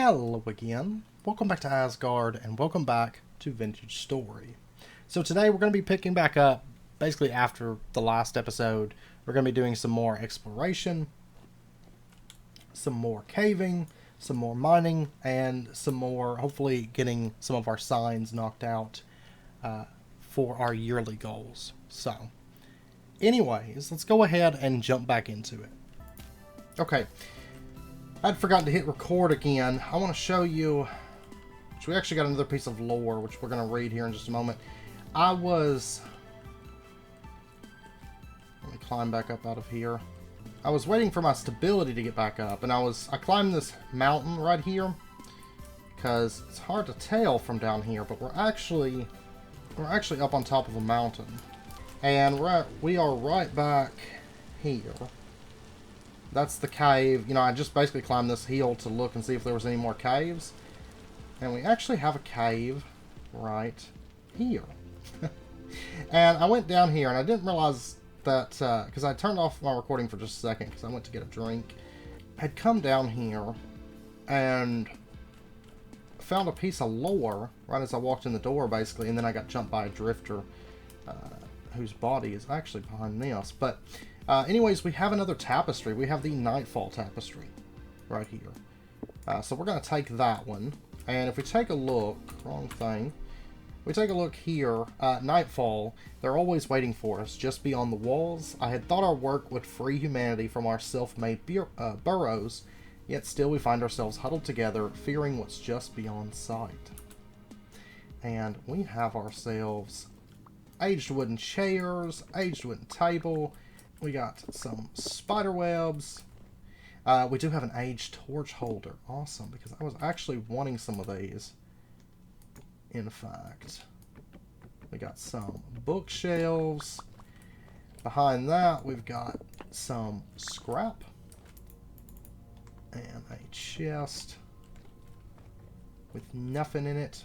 Hello again. Welcome back to Asgard, and welcome back to Vintage Story. So today we're going to be picking back up, basically after the last episode. We're going to be doing some more exploration, some more caving, some more mining, and some more, hopefully getting some of our signs knocked out for our yearly goals. So, anyways, let's go ahead and jump back into it. Okay. I'd forgotten to hit record again. I want to show you, which we actually got another piece of lore, which we're going to read here in just a moment. Let me climb back up out of here. I was waiting for my stability to get back up, and I climbed this mountain right here, because it's hard to tell from down here, but we're actually up on top of a mountain. And we are right back here. That's the cave. You know, I just basically climbed this hill to look and see if there was any more caves. And we actually have a cave right here. And I went down here, and I didn't realize that, because I turned off my recording for just a second, because I went to get a drink. I'd come down here, and found a piece of lore right as I walked in the door, basically, and then I got jumped by a drifter, whose body is actually behind this. But anyways, we have another tapestry. We have the Nightfall tapestry right here. So we're going to take that one. And if we take a look, wrong thing. We take a look here, Nightfall, they're always waiting for us just beyond the walls. I had thought our work would free humanity from our self-made burrows, yet still we find ourselves huddled together, fearing what's just beyond sight. And we have ourselves aged wooden chairs, aged wooden table. We got some spider webs. We do have an aged torch holder. Awesome, because I was actually wanting some of these. In fact, we got some bookshelves. Behind that, we've got some scrap. And a chest with nothing in it.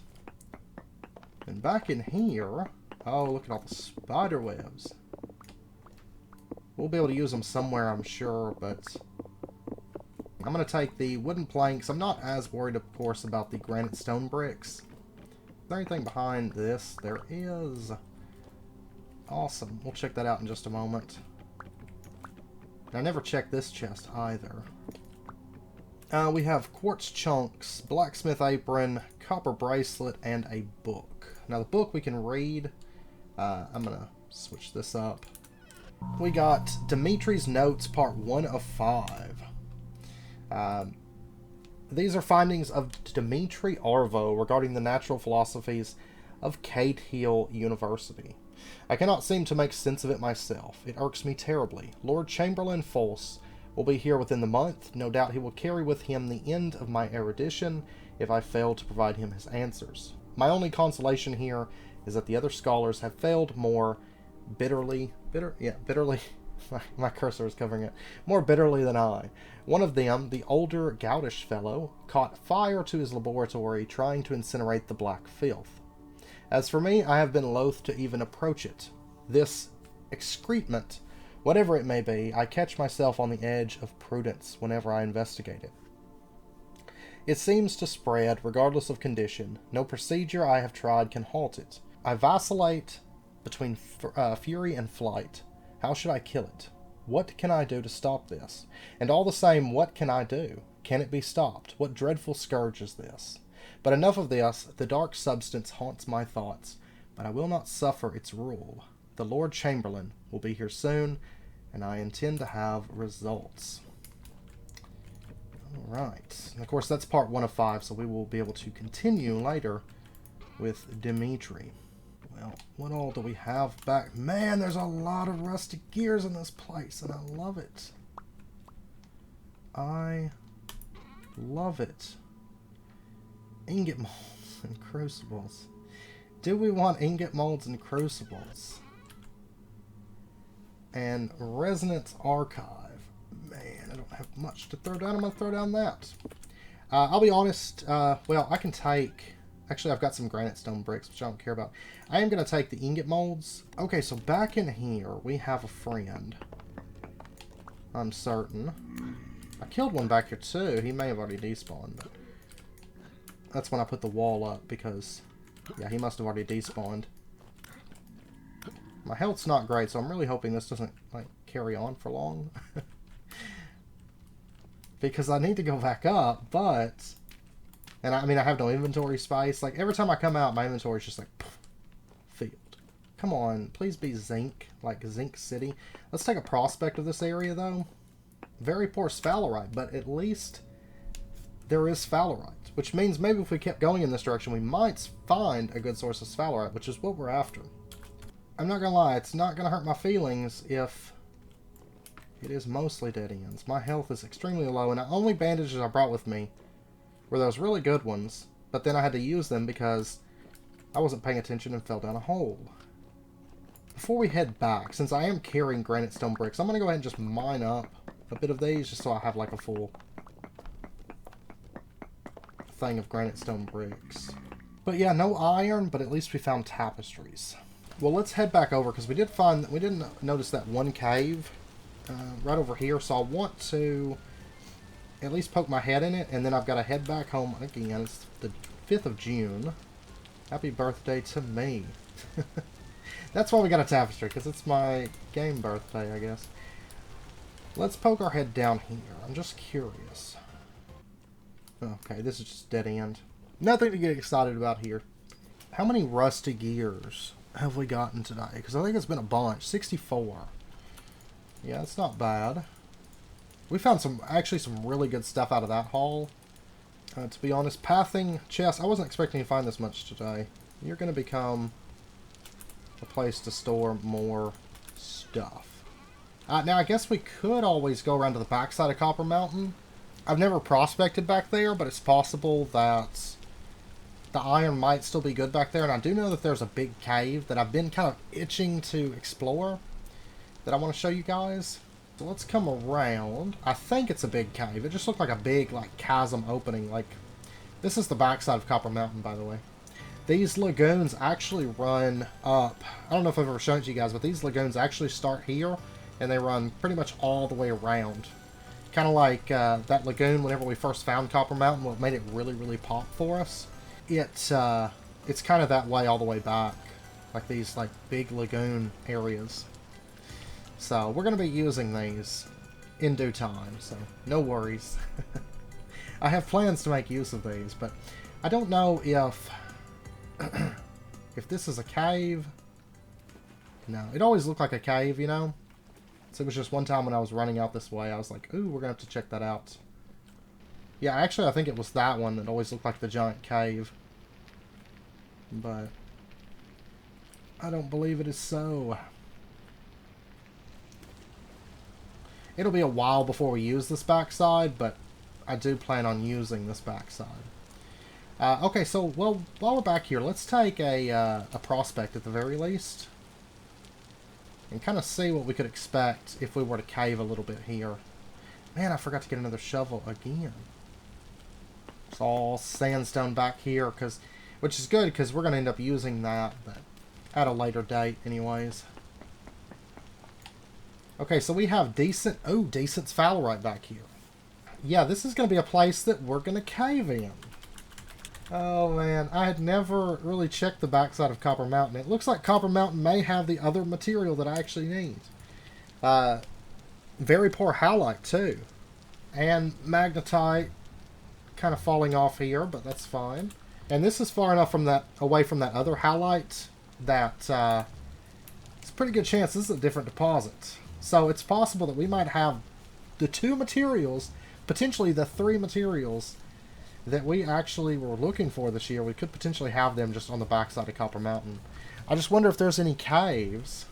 And back in here, oh, look at all the spider webs. We'll be able to use them somewhere, I'm sure, but I'm going to take the wooden planks. I'm not as worried, of course, about the granite stone bricks. Is there anything behind this? There is. Awesome. We'll check that out in just a moment. And I never checked this chest either. We have quartz chunks, blacksmith apron, copper bracelet, and a book. Now the book we can read. I'm going to switch this up. We got Dimitri's Notes, part 1 of 5. These are findings of Dimitri Arvo regarding the natural philosophies of Cade Hill University. I cannot seem to make sense of it myself. It irks me terribly. Lord Chamberlain False will be here within the month. No doubt he will carry with him the end of my erudition if I fail to provide him his answers. My only consolation here is that the other scholars have failed more bitterly, my cursor is covering it, more bitterly than I. One of them, the older goutish fellow, caught fire to his laboratory trying to incinerate the black filth. As for me, I have been loath to even approach it. This excrement, whatever it may be, I catch myself on the edge of prudence whenever I investigate it. It seems to spread, regardless of condition. No procedure I have tried can halt it. I vacillate between fury and flight. How should I kill it? What can I do to stop this? And all the same, what can I do? Can it be stopped? What dreadful scourge is this? But enough of this. The dark substance haunts my thoughts, but I will not suffer its rule. The Lord Chamberlain will be here soon, and I intend to have results. Alright. And of course, that's part 1 of 5, so we will be able to continue later with Dimitri. Well, what all do we have back? Man, there's a lot of rusty gears in this place, and I love it. I love it. Ingot molds and crucibles. Do we want ingot molds and crucibles? And Resonance Archive. Man, I don't have much to throw down. I'm going to throw down that. I'll be honest. Well, I can take... Actually, I've got some granite stone bricks, which I don't care about. I am going to take the ingot molds. Okay, so back in here, we have a friend. I'm certain. I killed one back here, too. He may have already despawned, but That's when I put the wall up, because, yeah, he must have already despawned. My health's not great, so I'm really hoping this doesn't, like, carry on for long. Because I need to go back up, but... And I mean, I have no inventory space. Like, every time I come out, my inventory's just like, poof, field. Come on, please be Zinc, like Zinc City. Let's take a prospect of this area, though. Very poor sphalerite, but at least there is sphalerite. Which means maybe if we kept going in this direction, we might find a good source of sphalerite, which is what we're after. I'm not gonna lie, it's not gonna hurt my feelings if it is mostly dead ends. My health is extremely low, and the only bandages I brought with me were those really good ones, but then I had to use them because I wasn't paying attention and fell down a hole. Before we head back, since I am carrying granite stone bricks, I'm going to go ahead and just mine up a bit of these just so I have like a full thing of granite stone bricks. But yeah, no iron, but at least we found tapestries. Well, let's head back over because we didn't notice that one cave right over here, so I want to at least poke my head in it, and then I've got to head back home again. It's the 5th of June. Happy birthday to me. That's why we got a tapestry, because it's my game birthday, I guess. Let's poke our head down here. I'm just curious. Okay, this is just dead end. Nothing to get excited about here. How many rusty gears have we gotten today? Because I think it's been a bunch. 64. Yeah, it's not bad. We found actually some really good stuff out of that haul. To be honest, pathing chests, I wasn't expecting to find this much today. You're going to become a place to store more stuff. Now, I guess we could always go around to the backside of Copper Mountain. I've never prospected back there, but it's possible that the iron might still be good back there. And I do know that there's a big cave that I've been kind of itching to explore that I want to show you guys. So let's come around. I think it's a big cave. It just looked like a big, like, chasm opening. Like, this is the backside of Copper Mountain, by the way. These lagoons actually run up. I don't know if I've ever shown it to you guys, but these lagoons actually start here, and they run pretty much all the way around. Kind of like that lagoon whenever we first found Copper Mountain, what made it really, really pop for us. It's kind of that way all the way back. Like these, like, big lagoon areas. So, we're going to be using these in due time, so no worries. I have plans to make use of these, but I don't know if if this is a cave. No, it always looked like a cave, you know? So it was just one time when I was running out this way, I was like, ooh, we're going to have to check that out. Yeah, actually, I think it was that one that always looked like the giant cave. But I don't believe it is so. It'll be a while before we use this backside, but I do plan on using this backside. Okay, so, well, while we're back here, let's take a prospect at the very least. And kind of see what we could expect if we were to cave a little bit here. Man, I forgot to get another shovel again. It's all sandstone back here, which is good, because we're going to end up using that, but at a later date anyways. Okay, so we have decent sphalerite back here. Yeah, this is going to be a place that we're going to cave in. Oh, man. I had never really checked the backside of Copper Mountain. It looks like Copper Mountain may have the other material that I actually need. Very poor halite, too. And magnetite kind of falling off here, but that's fine. And this is far enough away from that other halite that it's a pretty good chance this is a different deposit. So it's possible that we might have the 2 materials, potentially the 3 materials that we actually were looking for this year. We could potentially have them just on the backside of Copper Mountain. I just wonder if there's any caves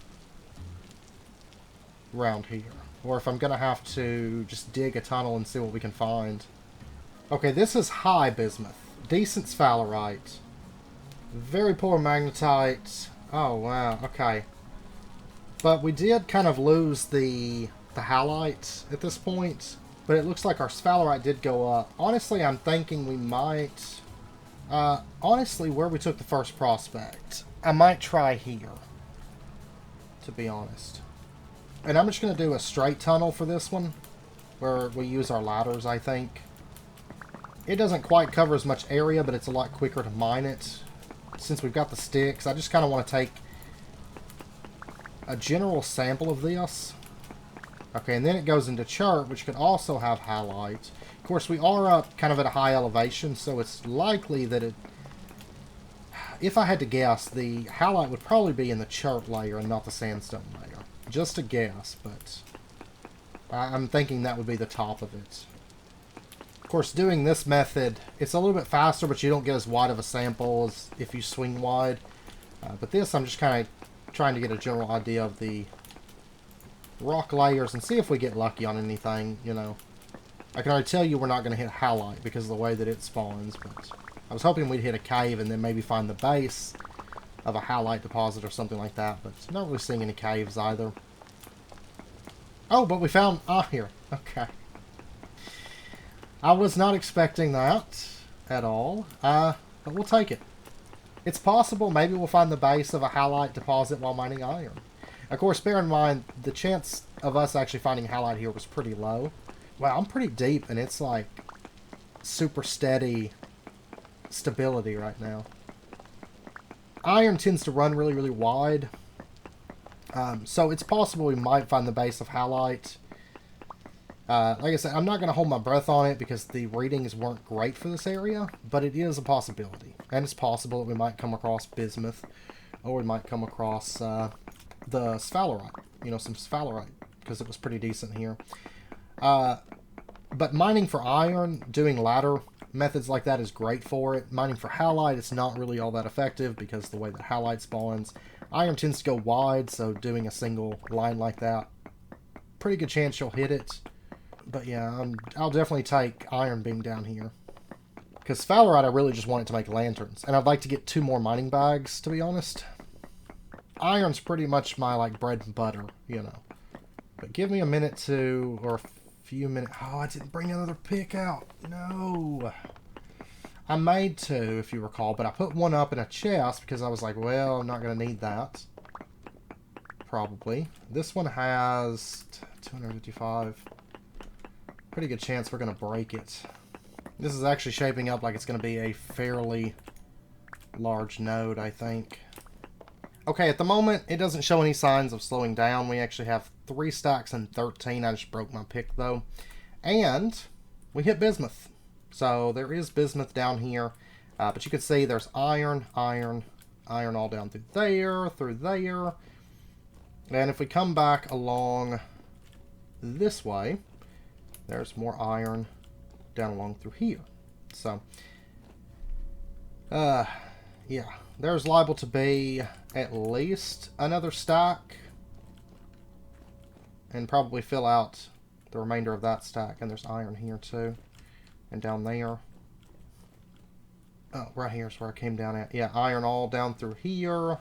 around here. Or if I'm going to have to just dig a tunnel and see what we can find. Okay, this is high bismuth. Decent sphalerite. Very poor magnetite. Oh, wow. Okay. But we did kind of lose the halite at this point. But it looks like our sphalerite did go up. Honestly, I'm thinking we might... honestly, where we took the first prospect, I might try here. To be honest. And I'm just going to do a straight tunnel for this one. Where we use our ladders, I think. It doesn't quite cover as much area, but it's a lot quicker to mine it. Since we've got the sticks, I just kind of want to take a general sample of this. Okay, and then it goes into chert, which could also have halite. Of course, we are up kind of at a high elevation, so it's likely that it... If I had to guess, the halite would probably be in the chert layer and not the sandstone layer. Just a guess, but I'm thinking that would be the top of it. Of course, doing this method, it's a little bit faster, but you don't get as wide of a sample as if you swing wide. But this, I'm just kind of trying to get a general idea of the rock layers and see if we get lucky on anything, you know. I can already tell you we're not going to hit halite because of the way that it spawns, but I was hoping we'd hit a cave and then maybe find the base of a halite deposit or something like that, but not really seeing any caves either. Oh, but we found... Ah, here. Okay. I was not expecting that at all, but we'll take it. It's possible maybe we'll find the base of a halite deposit while mining iron. Of course, bear in mind, the chance of us actually finding halite here was pretty low. Wow, I'm pretty deep, and it's like super steady stability right now. Iron tends to run really, really wide, so it's possible we might find the base of halite. Like I said, I'm not going to hold my breath on it because the readings weren't great for this area, but it is a possibility. And it's possible that we might come across bismuth, or we might come across the sphalerite, you know, some sphalerite, because it was pretty decent here. But mining for iron, doing ladder methods like that is great for it. Mining for halite, it's not really all that effective because of the way that halite spawns. Iron tends to go wide, so doing a single line like that, pretty good chance you'll hit it. But yeah, I'll definitely take iron being down here. Because sphalerite, I really just want it to make lanterns. And I'd like to get 2 more mining bags, to be honest. Iron's pretty much my, like, bread and butter, you know. But give me a minute to, or a few minutes. Oh, I didn't bring another pick out. No. I made 2, if you recall, but I put one up in a chest because I was like, well, I'm not going to need that. Probably. This one has 255. Pretty good chance we're going to break it. This is actually shaping up like it's going to be a fairly large node, I think. Okay, at the moment, it doesn't show any signs of slowing down. We actually have 3 stacks and 13. I just broke my pick, though. And we hit bismuth. So there is bismuth down here. But you can see there's iron, iron, iron all down through there. And if we come back along this way, there's more iron down along through here. So, yeah, there's liable to be at least another stack. And probably fill out the remainder of that stack. And there's iron here too. And down there. Oh, right here is where I came down at. Yeah, iron all down through here.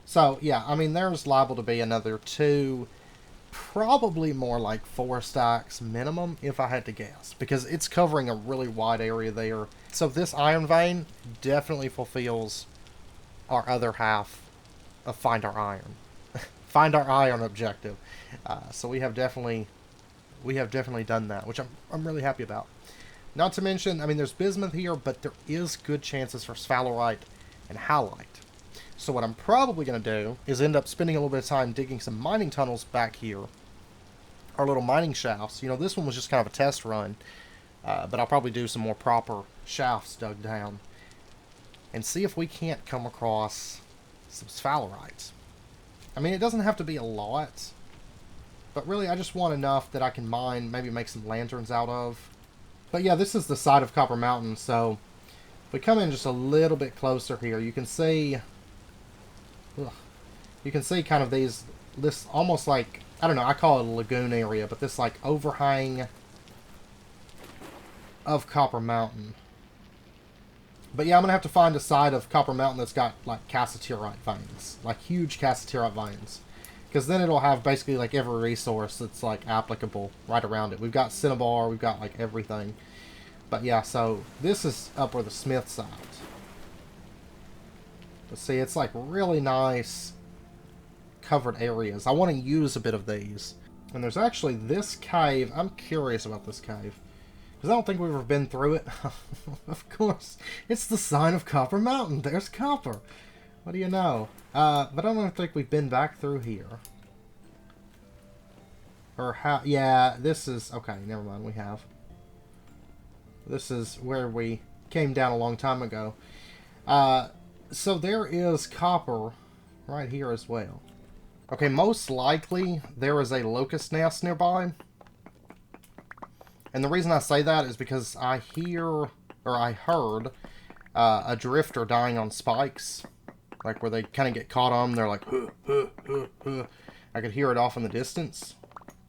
So, yeah, I mean, there's liable to be another 2... probably more like 4 stacks minimum, if I had to guess, because it's covering a really wide area there. So this iron vein definitely fulfills our other half of find our iron. Find our iron objective. So we have definitely done that, which I'm really happy about. Not to mention, I mean, there's bismuth here, but there is good chances for sphalerite and halite. So what I'm probably going to do is end up spending a little bit of time digging some mining tunnels back here. Our little mining shafts. You know, this one was just kind of a test run. But I'll probably do some more proper shafts dug down. And see if we can't come across some sphalerites. I mean, it doesn't have to be a lot. But really, I just want enough that I can mine, maybe make some lanterns out of. But yeah, this is the side of Copper Mountain. So if we come in just a little bit closer here, you can see... You can see kind of this almost like, I don't know, I call it a lagoon area, but this like overhang of Copper Mountain. But yeah, I'm going to have to find a side of Copper Mountain that's got like cassiterite veins, like huge cassiterite veins. Because then it'll have basically like every resource that's like applicable right around it. We've got cinnabar, we've got like everything. But yeah, so this is up where the smith's at. But see, it's like really nice covered areas. I want to use a bit of these. And there's actually this cave. I'm curious about this cave. Because I don't think we've ever been through it. Of course. It's the sign of Copper Mountain. There's copper. What do you know? But I don't think we've been back through here. Or how... Yeah, this is... Okay, never mind. We have. This is where we came down a long time ago. So there is copper right here as well. Okay, most likely there is a locust nest nearby. And the reason I say that is because I heard a drifter dying on spikes. Like where they kind of get caught on, they're like, huh, huh, huh, huh. I could hear it off in the distance.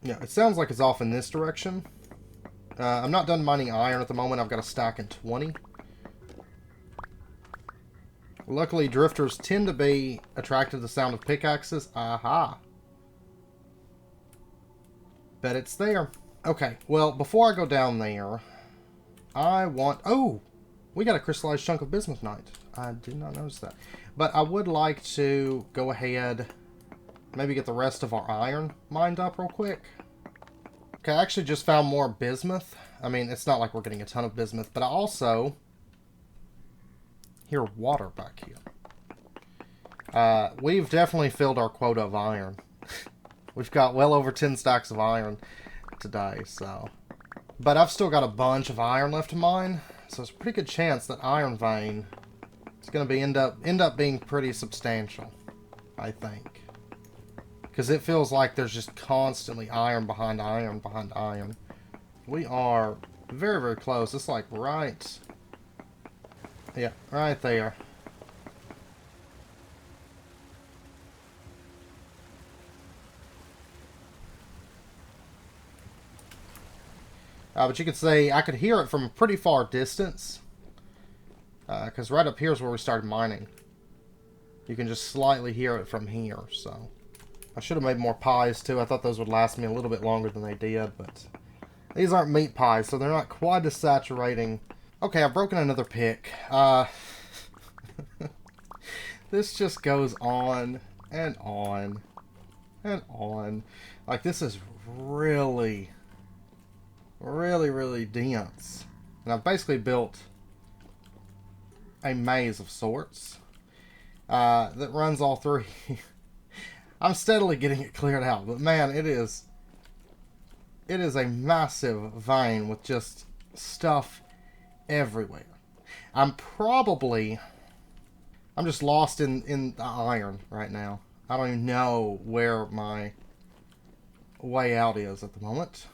Yeah, it sounds like it's off in this direction. I'm not done mining iron at the moment. I've got a stack in 20. Luckily, drifters tend to be attracted to the sound of pickaxes. Aha. Bet it's there. Okay, well, before I go down there, I want... Oh! We got a crystallized chunk of bismuthite. I did not notice that. But I would like to go ahead, maybe get the rest of our iron mined up real quick. Okay, I actually just found more bismuth. I mean, it's not like we're getting a ton of bismuth, but I also hear water back here. We've definitely filled our quota of iron. We've got well over 10 stacks of iron today, so... But I've still got a bunch of iron left to mine, so it's a pretty good chance that iron vein is going to be end up being pretty substantial, I think. Because it feels like there's just constantly iron behind iron behind iron. We are very, very close. It's like right... Yeah, right there. But you could say I could hear it from a pretty far distance. Because right up here is where we started mining. You can just slightly hear it from here, so... I should have made more pies, too. I thought those would last me a little bit longer than they did, but... These aren't meat pies, so they're not quite as saturating. Okay, I've broken another pick. This just goes on and on and on. Like, this is really, really, really dense. And I've basically built a maze of sorts that runs all through. I'm steadily getting it cleared out, but man, it is a massive vein with just stuff everywhere. I'm just lost in the iron right now. I don't even know where my way out is at the moment.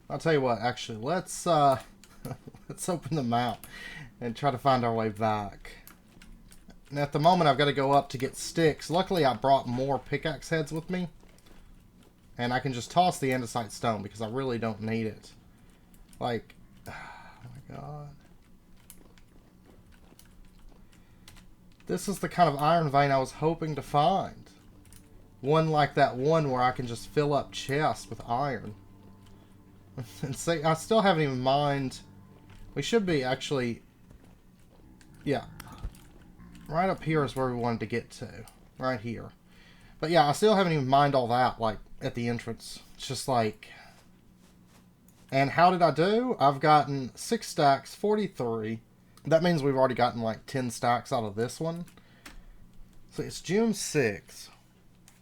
I'll tell you what, actually, let's let's open the map and try to find our way back. And at the moment, I've got to go up to get sticks. Luckily, I brought more pickaxe heads with me. And I can just toss the andesite stone because I really don't need it. Like, oh my god. This is the kind of iron vein I was hoping to find. One like that one where I can just fill up chests with iron. And see, I still haven't even mined. We should be actually... Yeah. Right up here is where we wanted to get to. Right here. But yeah, I still haven't even mined all that, like, at the entrance. It's just like... And how did I do? I've gotten 6 stacks, 43. That means we've already gotten like 10 stacks out of this one. So it's June 6th.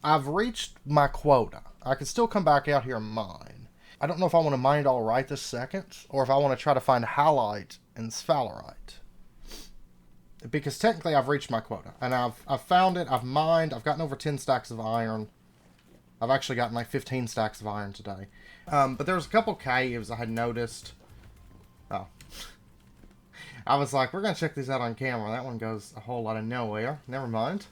I've reached my quota. I can still come back out here and mine. I don't know if I want to mine it all right this second, or if I want to try to find halite and sphalerite. Because technically I've reached my quota. And I've found it, I've mined, I've gotten over 10 stacks of iron. I've actually gotten like 15 stacks of iron today. But there's a couple caves I had noticed. Oh. I was like, we're going to check these out on camera. That one goes a whole lot of nowhere. Never mind.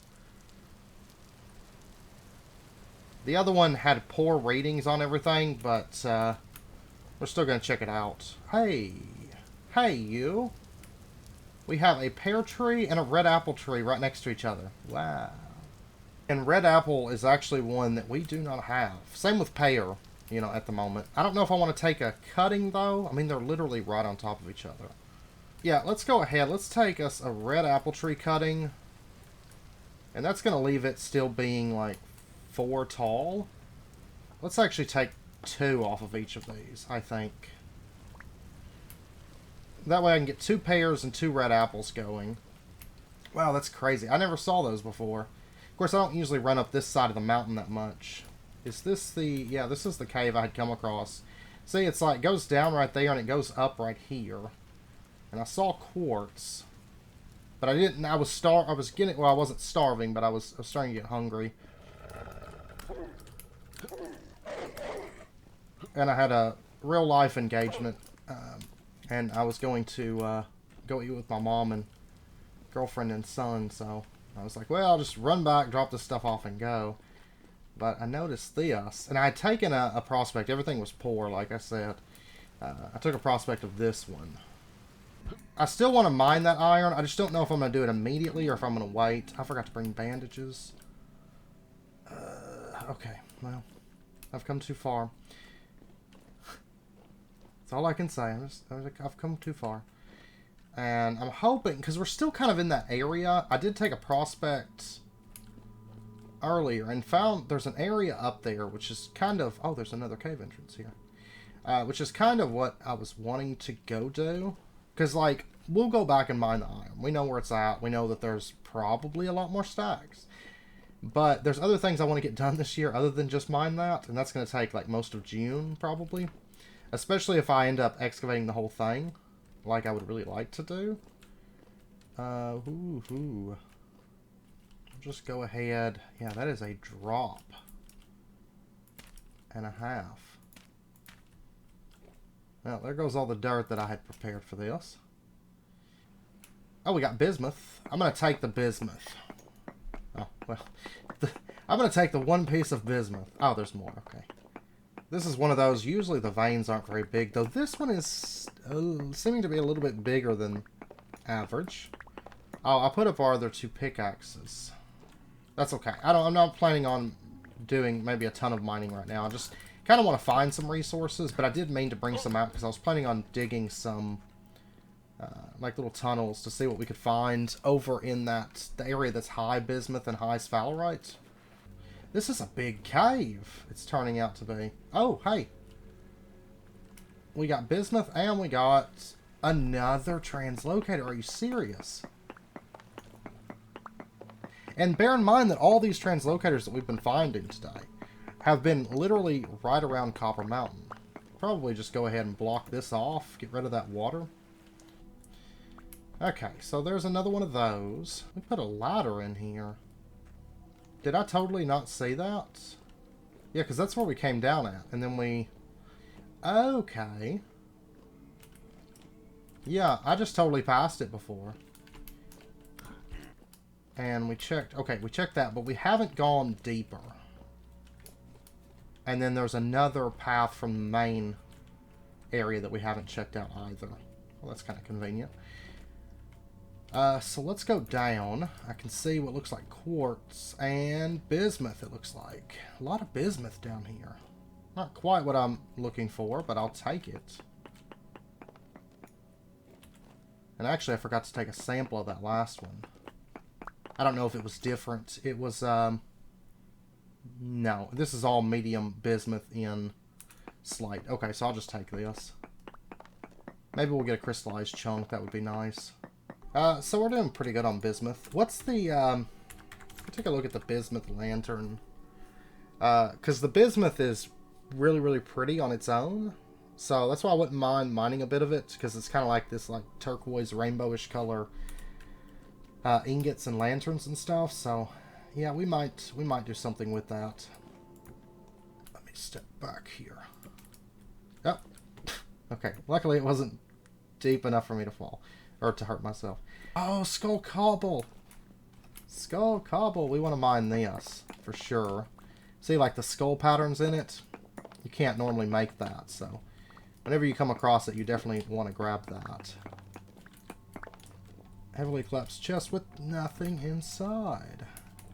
The other one had poor ratings on everything, but we're still going to check it out. Hey. Hey, you. We have a pear tree and a red apple tree right next to each other. Wow. And red apple is actually one that we do not have. Same with pear, you know, at the moment. I don't know if I want to take a cutting, though. I mean, they're literally right on top of each other. Yeah, let's go ahead. Let's take us a red apple tree cutting. And that's going to leave it still being, like, 4 tall. Let's actually take 2 off of each of these, I think. That way I can get 2 pears and 2 red apples going. Wow, that's crazy. I never saw those before. Of course, I don't usually run up this side of the mountain that much. Is this the... Yeah, this is the cave I had come across. See, it's like, it goes down right there and it goes up right here. And I saw quartz. But I didn't... I was getting... Well, I wasn't starving, but I was starting to get hungry. And I had a real-life engagement. And I was going to go eat with my mom and girlfriend and son, so I was like, well, I'll just run back, drop this stuff off, and go. But I noticed this, and I had taken a prospect. Everything was poor, like I said. I took a prospect of this one. I still want to mine that iron. I just don't know if I'm going to do it immediately or if I'm going to wait. I forgot to bring bandages. Okay, well, I've come too far. That's all I can say. I've come too far. And I'm hoping, because we're still kind of in that area, I did take a prospect earlier and found there's an area up there which is kind of... Oh, there's another cave entrance here. Which is kind of what I was wanting to go do. Because, like, we'll go back and mine the iron. We know where it's at. We know that there's probably a lot more stacks. But there's other things I want to get done this year other than just mine that. And that's going to take, like, most of June, probably. Especially if I end up excavating the whole thing. Like I would really like to do. I'll just go ahead. Yeah, that is a drop and a half. Well, there goes all the dirt that I had prepared for this. Oh, we got bismuth. I'm going to take the bismuth. Oh, well. I'm going to take the 1 piece of bismuth. Oh, there's more. Okay. This is one of those, usually the veins aren't very big, though this one is seeming to be a little bit bigger than average. Oh, I put up our other 2 pickaxes. That's okay. I'm not planning on doing maybe a ton of mining right now. I just kind of want to find some resources, but I did mean to bring some out because I was planning on digging some like little tunnels to see what we could find over in the area that's high bismuth and high sphalerite. This is a big cave, it's turning out to be. Oh, hey. We got bismuth and we got another translocator. Are you serious? And bear in mind that all these translocators that we've been finding today have been literally right around Copper Mountain. Probably just go ahead and block this off, get rid of that water. Okay, so there's another one of those. We put a ladder in here. Did I totally not see that? Yeah, because that's where we came down at. And then we... Okay. Yeah, I just totally passed it before. And we checked... Okay, we checked that, but we haven't gone deeper. And then there's another path from the main area that we haven't checked out either. Well, that's kind of convenient. So let's go down. I can see what looks like quartz and bismuth, it looks like. A lot of bismuth down here. Not quite what I'm looking for, but I'll take it. And actually, I forgot to take a sample of that last one. I don't know if it was different. It was, no. This is all medium bismuth in slate. Okay, so I'll just take this. Maybe we'll get a crystallized chunk. That would be nice. So we're doing pretty good on bismuth. What's the, take a look at the bismuth lantern. Because the bismuth is really, really pretty on its own. So that's why I wouldn't mind mining a bit of it, because it's kind of like this like turquoise, rainbowish color ingots and lanterns and stuff. So yeah, we might do something with that. Let me step back here. Oh, okay. Luckily it wasn't deep enough for me to fall. Or to hurt myself. Oh, skull cobble. Skull cobble. We want to mine this for sure. See, like the skull patterns in it? You can't normally make that, so whenever you come across it, you definitely want to grab that. Heavily collapsed chest with nothing inside.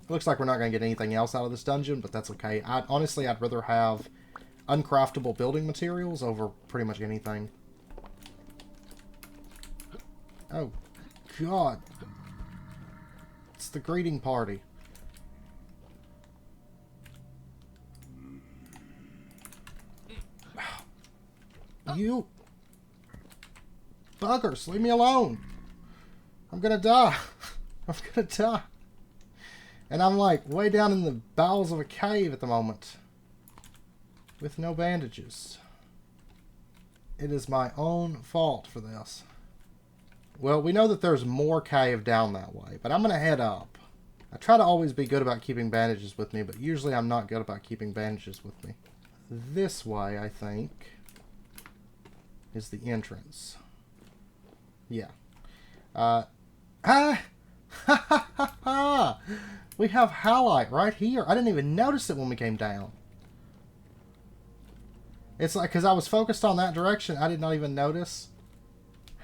It looks like we're not going to get anything else out of this dungeon, but that's okay. Honestly, I'd rather have uncraftable building materials over pretty much anything. Oh, God. It's the greeting party. You... buggers, leave me alone. I'm gonna die. I'm gonna die. And I'm like way down in the bowels of a cave at the moment. With no bandages. It is my own fault for this. Well, we know that there's more cave down that way, but I'm gonna head up. I try to always be good about keeping bandages with me, but usually I'm not good about keeping bandages with me. This way, I think, is the entrance. Yeah. We have halite right here. I didn't even notice it when we came down. It's like, because I was focused on that direction, I did not even notice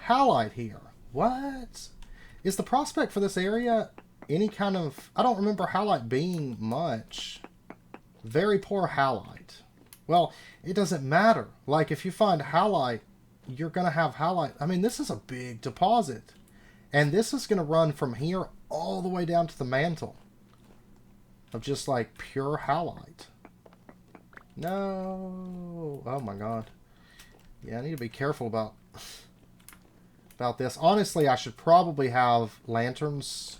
halite here. What? Is the prospect for this area any kind of... I don't remember halite being much. Very poor halite. Well, it doesn't matter. Like, if you find halite, you're going to have halite. I mean, this is a big deposit. And this is going to run from here all the way down to the mantle. Of just, like, pure halite. No. Oh, my God. Yeah, I need to be careful about this. Honestly, I should probably have lanterns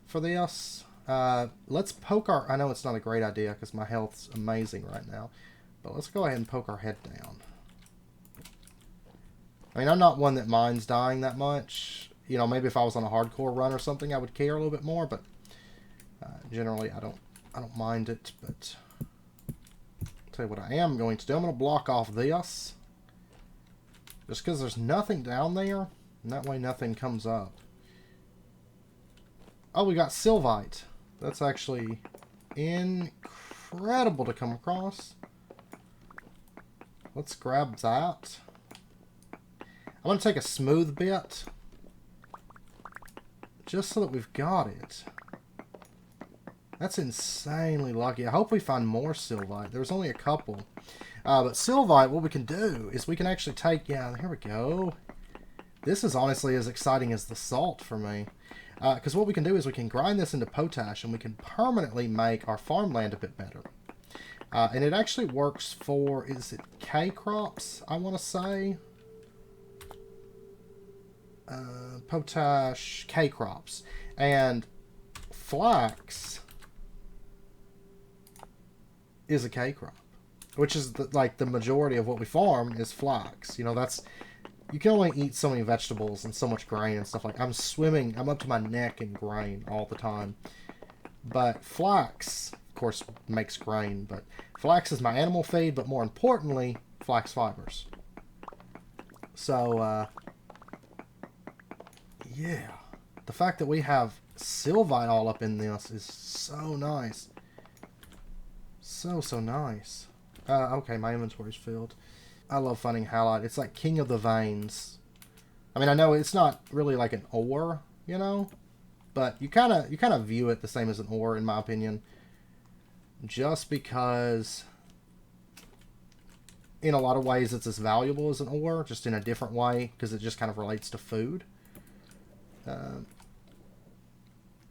for this. Let's poke our... I know it's not a great idea because my health's amazing right now. But let's go ahead and poke our head down. I mean, I'm not one that minds dying that much. You know, maybe if I was on a hardcore run or something, I would care a little bit more. But generally, I don't mind it. But I'll tell you what I am going to do. I'm going to block off this. Just because there's nothing down there. And that way nothing comes up. Oh, we got Sylvite. That's actually incredible to come across. Let's grab that. I'm going to take a smooth bit. Just so that we've got it. That's insanely lucky. I hope we find more Sylvite. There was only a couple. But Sylvite, what we can do is we can actually take... Yeah, here we go. This is honestly as exciting as the salt for me. Because what we can do is we can grind this into potash and we can permanently make our farmland a bit better. And it actually works for... Is it K crops, I want to say? Potash K crops. And flax is a K crop. Which is like the majority of what we farm is flax. You know, that's... You can only eat so many vegetables and so much grain and stuff like... I'm swimming. I'm up to my neck in grain all the time. But flax, of course, makes grain. But flax is my animal feed. But more importantly, flax fibers. So, yeah. The fact that we have Sylvite all up in this is so nice. So nice. Okay, my inventory's filled. I love finding halite. It's like king of the veins. I mean, I know it's not really like an ore, you know, but you kind of view it the same as an ore, in my opinion, just because in a lot of ways it's as valuable as an ore, just in a different way, because it just kind of relates to food.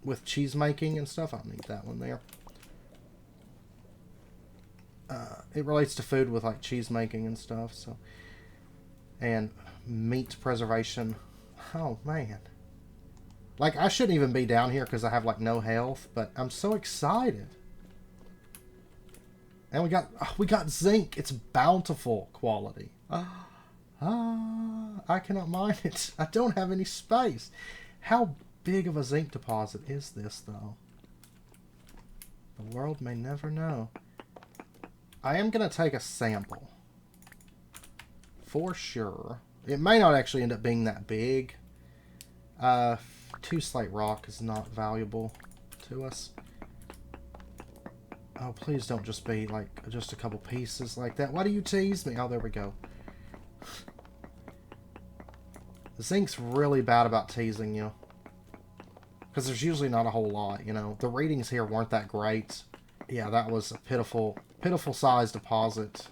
With cheese making and stuff, I don't need that one there. It relates to food with like cheese making and stuff, so, and meat preservation. Oh man, like I shouldn't even be down here because I have like no health, but I'm so excited. And we got zinc. It's bountiful quality. I cannot mine it. I don't have any space. How big of a zinc deposit is this though? The world may never know. I am going to take a sample. For sure. It may not actually end up being that big. 2 slate rock is not valuable to us. Oh, please don't just be like just a couple pieces like that. Why do you tease me? Oh, there we go. Zinc's really bad about teasing you. Because there's usually not a whole lot, you know. The readings here weren't that great. Yeah, that was a pitiful size deposit.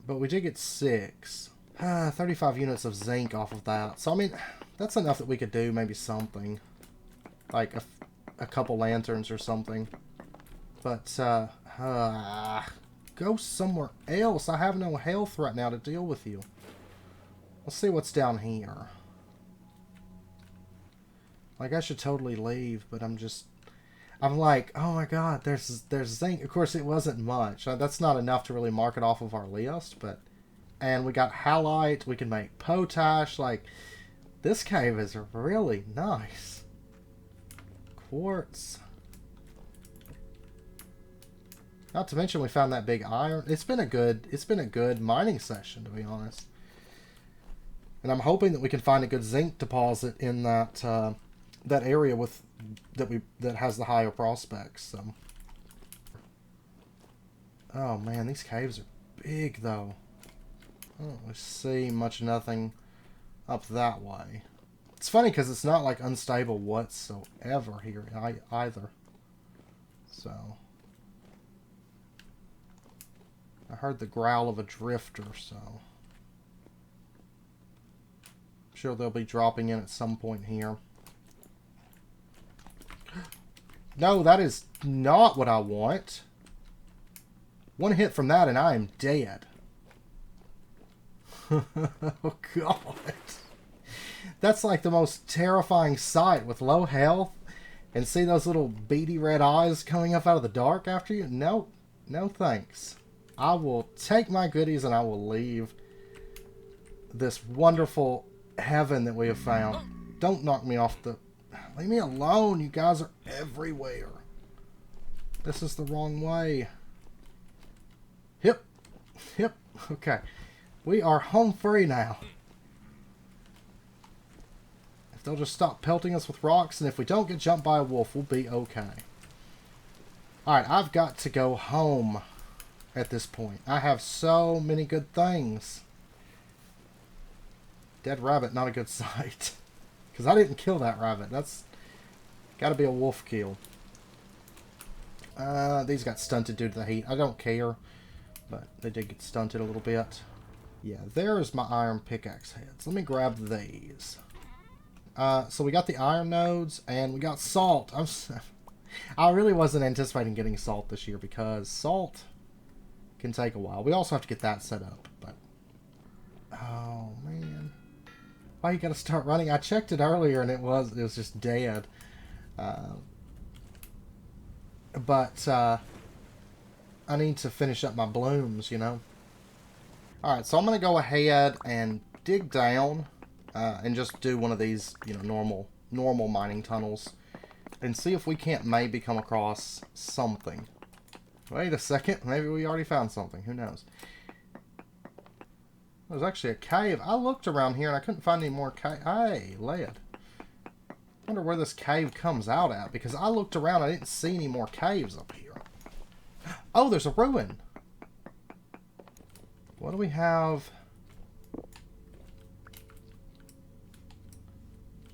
But we did get 6. 35 units of zinc off of that. So, I mean, that's enough that we could do maybe something. Like a couple lanterns or something. But, go somewhere else. I have no health right now to deal with you. Let's see what's down here. Like, I should totally leave, but I'm like, oh my god, there's zinc. Of course, it wasn't much. That's not enough to really mark it off of our list, but... And we got halite. We can make potash. Like, this cave is really nice. Quartz. Not to mention we found that big iron. It's been a good mining session, to be honest. And I'm hoping that we can find a good zinc deposit in that that area with that has the higher prospects. So. Oh man, these caves are big though. I don't really see much of nothing up that way. It's funny because it's not like unstable whatsoever here either. So. I heard the growl of a drifter, so I'm sure they'll be dropping in at some point here. No, that is not what I want. One hit from that and I am dead. Oh god. That's like the most terrifying sight with low health and see those little beady red eyes coming up out of the dark after you. No, no thanks. I will take my goodies and I will leave this wonderful heaven that we have found. Don't knock me off the... Leave me alone. You guys are everywhere. This is the wrong way. Hip. Hip. Okay. We are home free now. If they'll just stop pelting us with rocks, and if we don't get jumped by a wolf, we'll be okay. Alright, I've got to go home at this point. I have so many good things. Dead rabbit, not a good sight. Because I didn't kill that rabbit. That's got to be a wolf kill. These got stunted due to the heat. I don't care. But they did get stunted a little bit. Yeah, there's my iron pickaxe heads. Let me grab these. So we got the iron nodes, and we got salt. I really wasn't anticipating getting salt this year, because salt can take a while. We also have to get that set up, but... Oh, man. Why you gotta start running? I checked it earlier, and it was just dead. But I need to finish up my blooms, you know? Alright, so I'm going to go ahead and dig down and just do one of these, you know, normal mining tunnels and see if we can't maybe come across something. Wait a second, maybe we already found something, who knows. There's actually a cave. I looked around here and I couldn't find any more cave. Hey, lead. I wonder where this cave comes out at, because I looked around, I didn't see any more caves up here. Oh, there's a ruin. What do we have?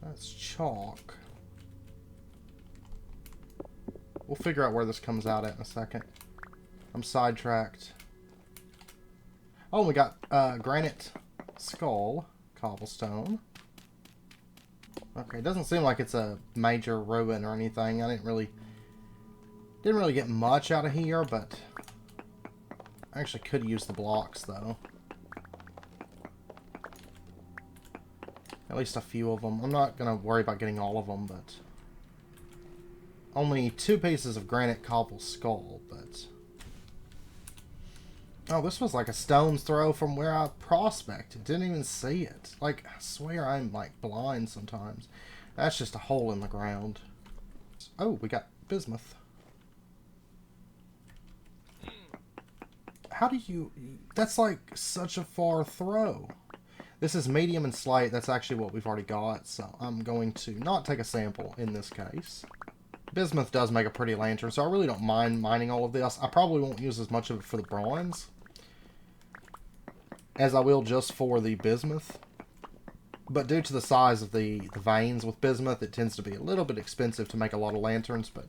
That's chalk. We'll figure out where this comes out at in a second. I'm sidetracked. Oh, we got granite skull, cobblestone. Okay, it doesn't seem like it's a major ruin or anything. I didn't really get much out of here, but I actually could use the blocks though. At least a few of them. I'm not gonna worry about getting all of them, but only 2 pieces of granite cobble skull, but oh, this was like a stone's throw from where I prospected. Didn't even see it. Like, I swear I'm like blind sometimes. That's just a hole in the ground. Oh, we got bismuth. How do you... That's like such a far throw. This is medium and slate. That's actually what we've already got. So I'm going to not take a sample in this case. Bismuth does make a pretty lantern, so I really don't mind mining all of this. I probably won't use as much of it for the bronze as I will just for the bismuth. But due to the size of the veins with bismuth, it tends to be a little bit expensive to make a lot of lanterns, but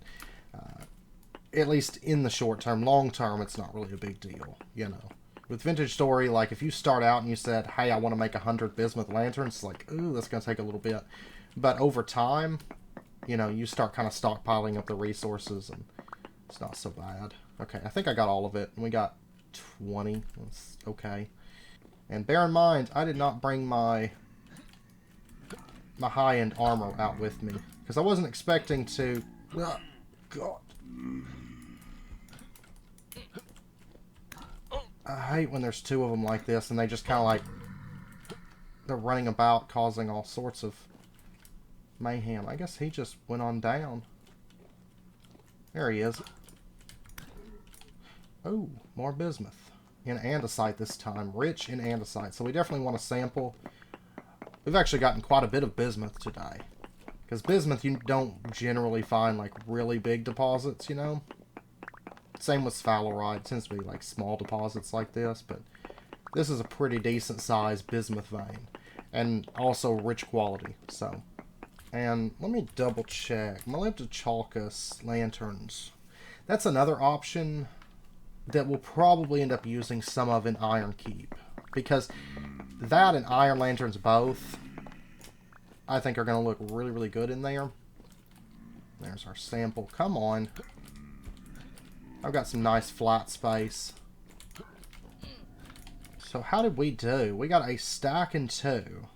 at least in the short term. Long term, it's not really a big deal, you know. With Vintage Story, like, if you start out and you said, hey, I want to make 100 bismuth lanterns, it's like, ooh, that's going to take a little bit. But over time, you know, you start kind of stockpiling up the resources, and it's not so bad. Okay, I think I got all of it, and we got 20. That's okay. And bear in mind, I did not bring my high-end armor out with me. Because I wasn't expecting to... Oh, God. I hate when there's two of them like this, and they just kind of like... They're running about, causing all sorts of mayhem. I guess he just went on down. There he is. Oh, more bismuth. In andesite this time. Rich in andesite. So we definitely want to sample. We've actually gotten quite a bit of bismuth today. Because bismuth you don't generally find like really big deposits, you know? Same with sphalerite. It tends to be like small deposits like this, but this is a pretty decent sized bismuth vein. And also rich quality, so. And let me double check. Molybdechalcus lanterns. That's another option that we'll probably end up using some of in Iron Keep. Because that and Iron Lanterns both, I think are going to look really, really good in there. There's our sample. Come on. I've got some nice flat space. So how did we do? We got a stack and 2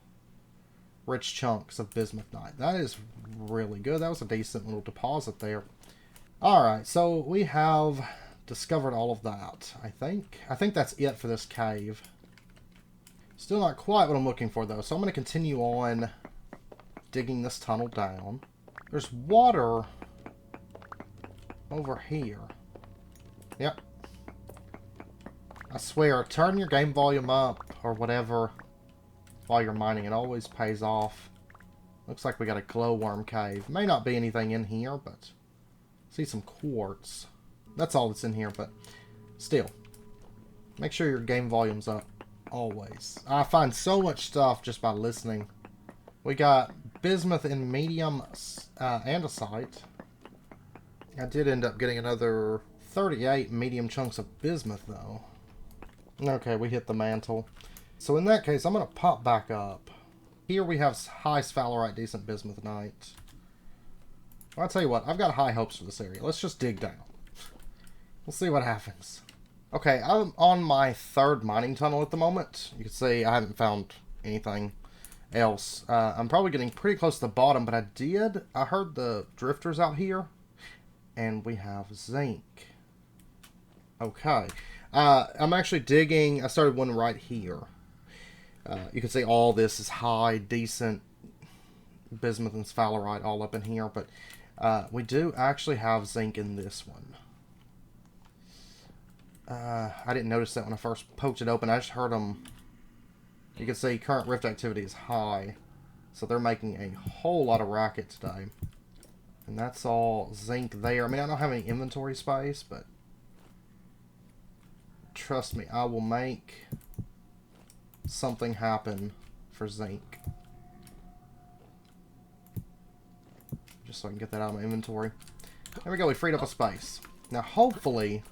rich chunks of bismuthnite. That is really good. That was a decent little deposit there. Alright, so we have discovered all of that, I think. I think that's it for this cave. Still not quite what I'm looking for, though. So I'm going to continue on digging this tunnel down. There's water over here. Yep. I swear, turn your game volume up or whatever while you're mining. It always pays off. Looks like we got a glowworm cave. May not be anything in here, but see some quartz. That's all that's in here, but still. Make sure your game volume's up. Always. I find so much stuff just by listening. We got bismuth in medium andesite. I did end up getting another 38 medium chunks of bismuth, though. Okay, we hit the mantle. So in that case, I'm going to pop back up. Here we have high sphalerite, decent bismuthnite. Well, I'll tell you what, I've got high hopes for this area. Let's just dig down. We'll see what happens. Okay, I'm on my 3rd mining tunnel at the moment. You can see I haven't found anything else. I'm probably getting pretty close to the bottom, but I heard the drifters out here. And we have zinc. Okay. I'm actually digging. I started one right here. You can see all this is high, decent bismuth and sphalerite all up in here. But we do actually have zinc in this one. I didn't notice that when I first poked it open. I just heard them. You can see current rift activity is high. So they're making a whole lot of racket today. And that's all zinc there. I mean, I don't have any inventory space, but trust me, I will make something happen for zinc. Just so I can get that out of my inventory. There we go, we freed up a space. Now, hopefully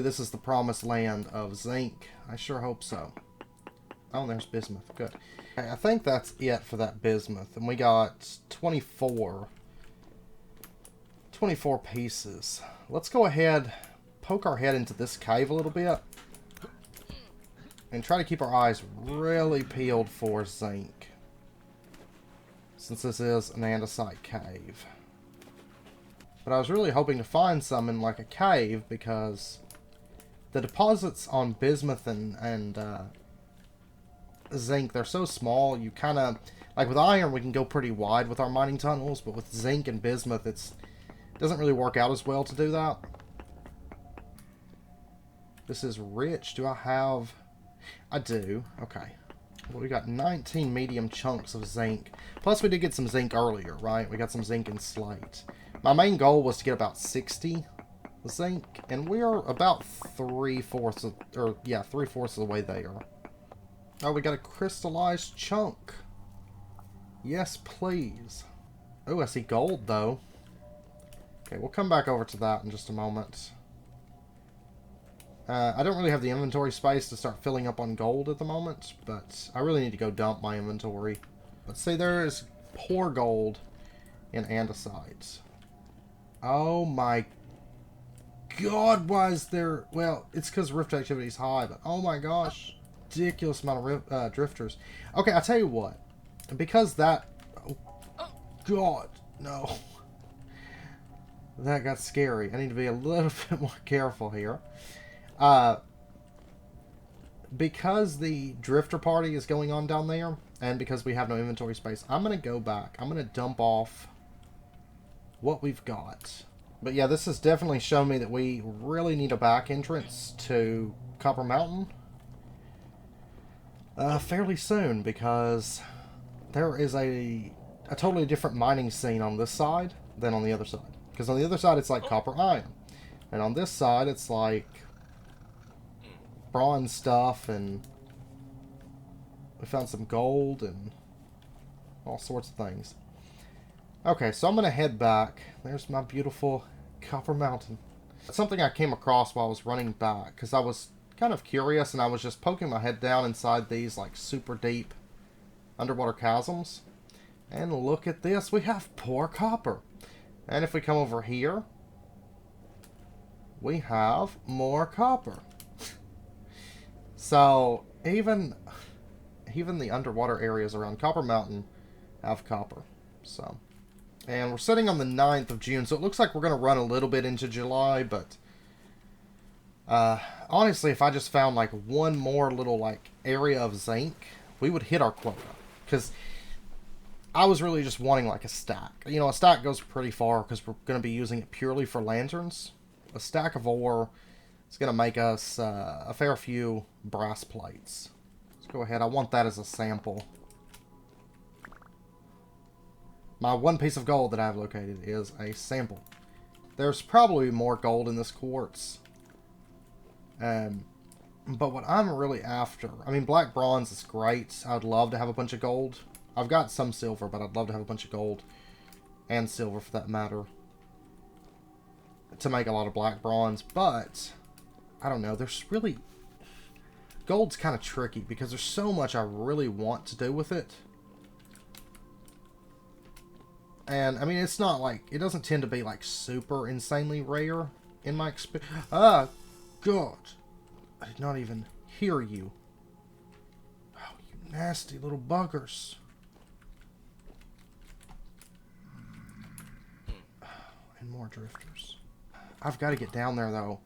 this is the promised land of zinc. I sure hope so. Oh, there's bismuth. Good. Okay, I think that's it for that bismuth. And we got 24 pieces. Let's go ahead, poke our head into this cave a little bit. And try to keep our eyes really peeled for zinc. Since this is an andesite cave. But I was really hoping to find some in like a cave because the deposits on bismuth and zinc, they're so small, you kind of, like with iron we can go pretty wide with our mining tunnels, but with zinc and bismuth it doesn't really work out as well to do that. This is rich. Do I have... I do. Okay. Well, we got 19 medium chunks of zinc. Plus we did get some zinc earlier, right? We got some zinc and slate. My main goal was to get about 60 zinc, and we're about 3/4 of, or yeah, 3/4 of the way there. Oh, we got a crystallized chunk. Yes, please. Oh, I see gold, though. Okay, we'll come back over to that in just a moment. I don't really have the inventory space to start filling up on gold at the moment, but I really need to go dump my inventory. Let's see, there is poor gold in andesite. Oh my god, why is there... Well, it's because rift activity is high, but oh my gosh. Ridiculous amount of drifters. Okay, I'll tell you what. Because that... Oh, god, no. That got scary. I need to be a little bit more careful here. Because the drifter party is going on down there, and because we have no inventory space, I'm going to go back. I'm going to dump off what we've got. But yeah, this has definitely shown me that we really need a back entrance to Copper Mountain fairly soon, because there is a totally different mining scene on this side than on the other side. Because on the other side, it's like copper iron. And on this side, it's like bronze stuff, and we found some gold and all sorts of things. Okay, so I'm going to head back. There's my beautiful Copper Mountain. It's something I came across while I was running back, because I was kind of curious, and I was just poking my head down inside these like super deep underwater chasms. And look at this, we have poor copper. And if we come over here, we have more copper. So even the underwater areas around Copper Mountain have copper. So, and we're sitting on the 9th of June, so it looks like we're going to run a little bit into July, but honestly, if I just found like one more little like area of zinc, we would hit our quota. Because I was really just wanting like a stack. You know, a stack goes pretty far because we're going to be using it purely for lanterns. A stack of ore is going to make us a fair few brass plates. Let's go ahead. I want that as a sample. My one piece of gold that I've located is a sample. There's probably more gold in this quartz. But what I'm really after... I mean, black bronze is great. I'd love to have a bunch of gold. I've got some silver, but I'd love to have a bunch of gold. And silver, for that matter. To make a lot of black bronze. But, I don't know. There's really... Gold's kind of tricky, because there's so much I really want to do with it. And, I mean, it's not like... It doesn't tend to be, like, super insanely rare in my experience. Ah, God. I did not even hear you. Oh, you nasty little buggers. And more drifters. I've got to get down there, though.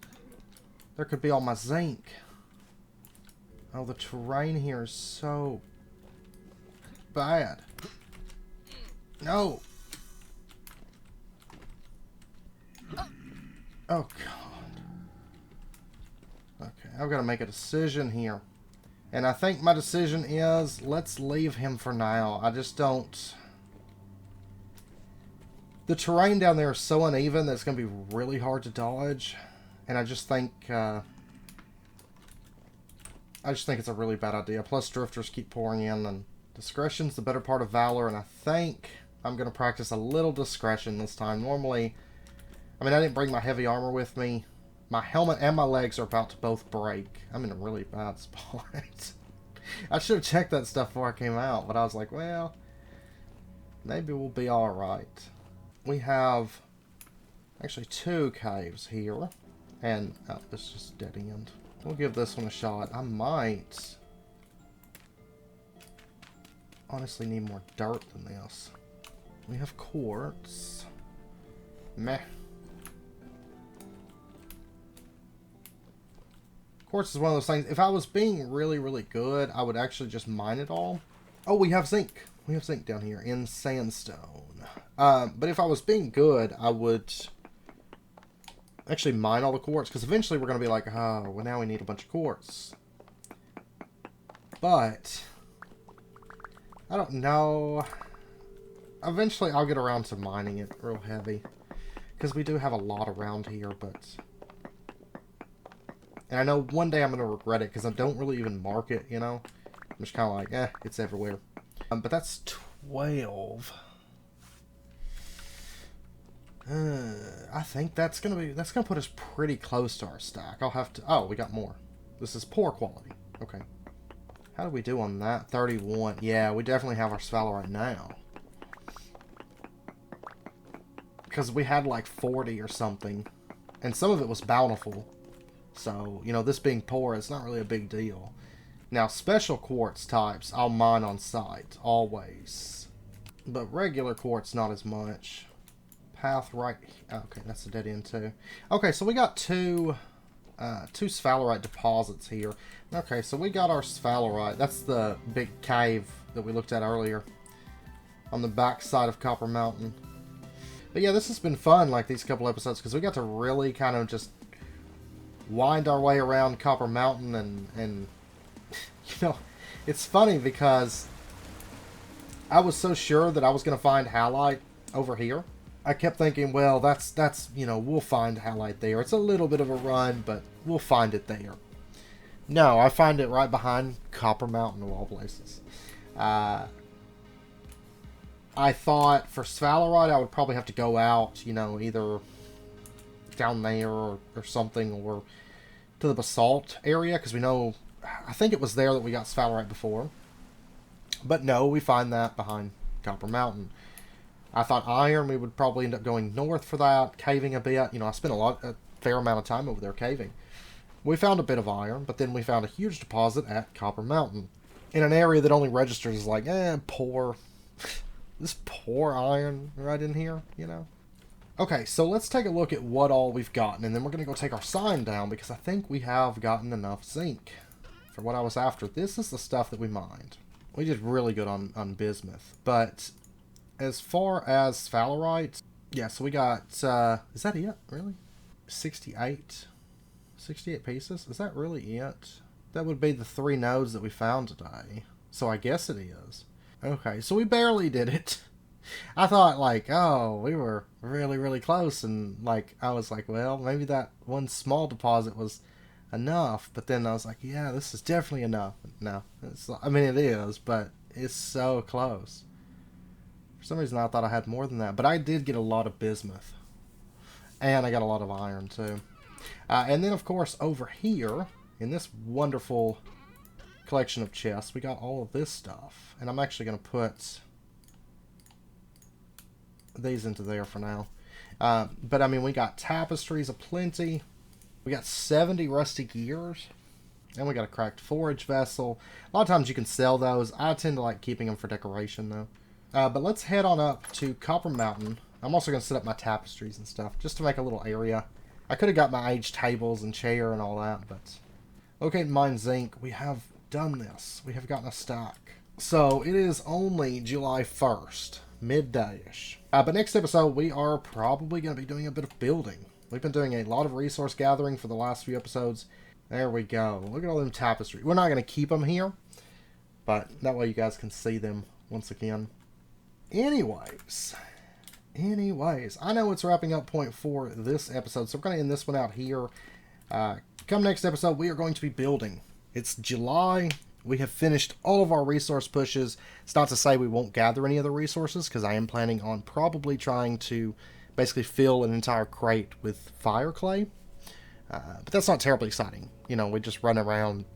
There could be all my zinc. Oh, the terrain here is so bad. No. Oh, God. Okay, I've got to make a decision here. And I think my decision is, let's leave him for now. I just don't... The terrain down there is so uneven that it's going to be really hard to dodge. And I just think it's a really bad idea. Plus, drifters keep pouring in, and discretion's the better part of valor, and I think I'm going to practice a little discretion this time. Normally, I mean, I didn't bring my heavy armor with me. My helmet and my legs are about to both break. I'm in a really bad spot. I should have checked that stuff before I came out, but I was like, well, maybe we'll be alright. We have actually 2 caves here, and oh, this is just dead end. We'll give this one a shot. I might honestly need more dirt than this. We have quartz. Meh. Quartz is one of those things. If I was being really, really good, I would actually just mine it all. Oh, we have zinc. We have zinc down here in sandstone. But if I was being good, I would actually mine all the quartz, because eventually we're going to be like, oh, well, now we need a bunch of quartz. But I don't know. Eventually I'll get around to mining it real heavy, because we do have a lot around here, but... And I know one day I'm going to regret it, because I don't really even mark it, you know? I'm just kind of like, eh, it's everywhere. But that's 12. I think that's gonna put us pretty close to our stack. I'll have to... Oh, we got more. This is poor quality. Okay. How do we do on that? 31. Yeah, we definitely have our sphalerite now. Because we had like 40 or something. And some of it was bountiful. So, you know, this being poor, it's not really a big deal. Now, special quartz types, I'll mine on site, always. But regular quartz, not as much. Path right... Okay, that's a dead end too. Okay, so we got two sphalerite deposits here. Okay, so we got our sphalerite. That's the big cave that we looked at earlier. On the back side of Copper Mountain. But yeah, this has been fun, like, these couple episodes, because we got to really kind of just wind our way around Copper Mountain, and you know, it's funny because I was so sure that I was going to find halite over here. I kept thinking, well, that's you know, we'll find halite there. It's a little bit of a run, but we'll find it there. No, I find it right behind Copper Mountain of all places. I thought for sphalerite I would probably have to go out, you know, either down there or something, or to the basalt area, because we know, I think it was there that we got sphalerite before. But no, we find that behind Copper Mountain. I thought iron, we would probably end up going north for that, caving a bit. You know, I spent a fair amount of time over there caving. We found a bit of iron, but then we found a huge deposit at Copper Mountain, in an area that only registers as like, poor. This poor iron right in here, you know. Okay, so let's take a look at what all we've gotten, and then we're going to go take our sign down, because I think we have gotten enough zinc for what I was after. This is the stuff that we mined. We did really good on bismuth, but as far as sphalerite, yeah, so we got, is that it, really? 68 pieces? Is that really it? That would be the 3 nodes that we found today, so I guess it is. Okay, so we barely did it. I thought, like, oh, we were really, really close, and, like, I was like, well, maybe that one small deposit was enough, but then I was like, yeah, this is definitely enough. No, I mean, it is, but it's so close. For some reason, I thought I had more than that, but I did get a lot of bismuth, and I got a lot of iron, too. And then, of course, over here, in this wonderful collection of chests, we got all of this stuff, and I'm actually going to put these into there for now. But I mean, we got tapestries aplenty. We got 70 rusty gears, and we got a cracked forage vessel. A lot of times you can sell those. I tend to like keeping them for decoration though. But let's head on up to Copper Mountain. I'm also going to set up my tapestries and stuff just to make a little area. I could have got my aged tables and chair and all that, but okay, mine zinc. We have done this. We have gotten a stack. So it is only July 1st, midday-ish. But next episode, we are probably going to be doing a bit of building. We've been doing a lot of resource gathering for the last few episodes. There we go. Look at all them tapestries. We're not going to keep them here, but that way you guys can see them once again. Anyways, I know it's wrapping up point for this episode, so we're going to end this one out here. Come next episode, we are going to be building. It's July. We have finished all of our resource pushes. It's not to say we won't gather any other resources, because I am planning on probably trying to basically fill an entire crate with fire clay. But that's not terribly exciting. You know, we just run around,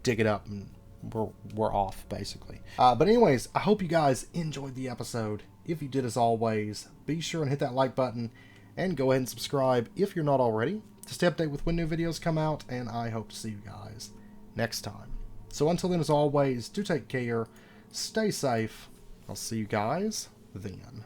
dig it up, and we're off, basically. But anyways, I hope you guys enjoyed the episode. If you did, as always, be sure and hit that like button, and go ahead and subscribe if you're not already, to stay updated with when new videos come out, and I hope to see you guys next time. So until then, as always, do take care, stay safe. I'll see you guys then.